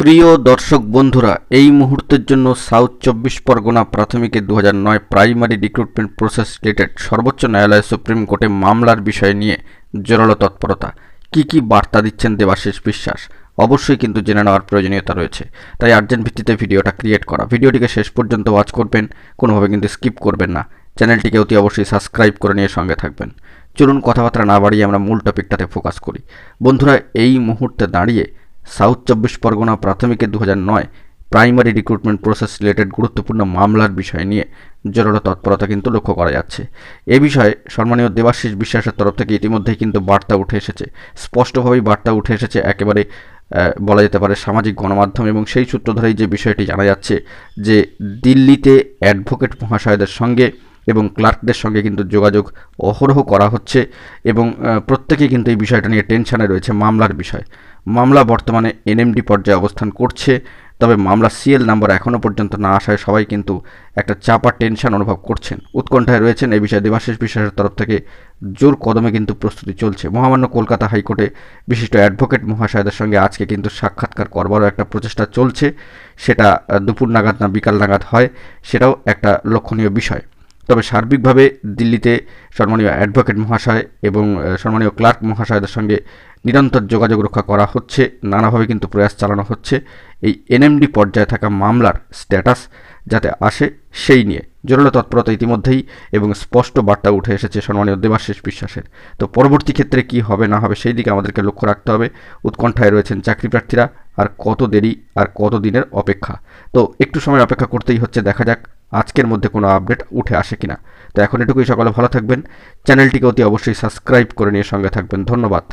প্রিয় দর্শক বন্ধুরা, এই মুহূর্তের জন্য সাউথ 24 পরগনা প্রাথমিকের 2009 প্রাইমারি রিক্রুটমেন্ট প্রসেস রিলেটেড সর্বোচ্চ ন্যায়ালয় সুপ্রিম কোর্টে মামলার বিষয় নিয়ে জোরালো তৎপরতা। কি বার্তা দিচ্ছেন দেবাশিস বিশ্বাস, অবশ্যই কিন্তু জেনে নেওয়ার প্রয়োজনীয়তা রয়েছে। তাই আর্জেন্ট ভিত্তিতে ভিডিওটা ক্রিয়েট করা। ভিডিওটিকে শেষ পর্যন্ত ওয়াচ করবেন, কোনোভাবে কিন্তু স্কিপ করবেন না। চ্যানেলটিকে অতি অবশ্যই সাবস্ক্রাইব করে নিয়ে সঙ্গে থাকবেন। চলুন কথাবার্তা না বাড়িয়ে আমরা মূল টপিকটাতে ফোকাস করি। বন্ধুরা, এই মুহূর্তে দাঁড়িয়ে সাউথ 24 পরগনা প্রাথমিকের 2009 প্রাইমারি রিক্রুটমেন্ট প্রসেস রিলেটেড গুরুত্বপূর্ণ মামলার বিষয় নিয়ে জোরালো তৎপরতা কিন্তু লক্ষ্য করা যাচ্ছে। এ বিষয়ে সম্মানীয় দেবাশিস বিশ্বাসের তরফ থেকে ইতিমধ্যেই কিন্তু বার্তা উঠে এসেছে, স্পষ্টভাবেই বার্তা উঠে এসেছে একেবারে বলা যেতে পারে সামাজিক গণমাধ্যম, এবং সেই সূত্র ধরেই যে বিষয়টি জানা যাচ্ছে যে দিল্লিতে অ্যাডভোকেট মহাশয়দের সঙ্গে এবং ক্লার্কদের সঙ্গে কিন্তু যোগাযোগ অহরহ করা হচ্ছে, এবং প্রত্যেকেই কিন্তু এই বিষয়টা নিয়ে টেনশনে রয়েছে। মামলার বিষয়, মামলা বর্তমানে এনএমডি পর্যায়ে অবস্থান করছে, তবে মামলা সিএল নাম্বার এখনও পর্যন্ত না আসায় সবাই কিন্তু একটা চাপা টেনশন অনুভব করছেন, উৎকণ্ঠায় রয়েছেন। এই বিষয়ে দেবাশিস বিশ্বাসের তরফ থেকে জোর কদমে কিন্তু প্রস্তুতি চলছে। মহামান্য কলকাতা হাইকোর্টে বিশিষ্ট অ্যাডভোকেট মহাশয়দের সঙ্গে আজকে কিন্তু সাক্ষাৎকার করবারও একটা প্রচেষ্টা চলছে। সেটা দুপুর নাগাদ না বিকাল নাগাদ হয়, সেটাও একটা লক্ষণীয় বিষয়। তবে সার্বিকভাবে দিল্লিতে সম্মানীয় অ্যাডভোকেট মহাশয় এবং সম্মানীয় ক্লার্ক মহাশয়দের সঙ্গে নিরন্তর যোগাযোগ রক্ষা করা হচ্ছে, নানাভাবে কিন্তু প্রয়াস চালানো হচ্ছে এই এনএমডি পর্যায়ে থাকা মামলার স্ট্যাটাস যাতে আসে সেই নিয়ে জোরালো তৎপরতা ইতিমধ্যেই, এবং স্পষ্ট বার্তা উঠে এসেছে সম্মানীয় দেবাশিস বিশ্বাসের। তো পরবর্তী ক্ষেত্রে কি হবে না হবে সেই দিকে আমাদেরকে লক্ষ্য রাখতে হবে। উৎকণ্ঠায় রয়েছেন চাকরি প্রার্থীরা, আর কত দেরি আর কত দিনের অপেক্ষা। তো একটু সময় অপেক্ষা করতেই হচ্ছে, দেখা যাক আজকের মধ্যে কোনো আপডেট উঠে আসে কিনা। তো এখন এটুকুই, সকলে ভালো থাকবেন, চ্যানেলটিকে অতি অবশ্যই সাবস্ক্রাইব করে নিয়ে সঙ্গে থাকবেন। ধন্যবাদ।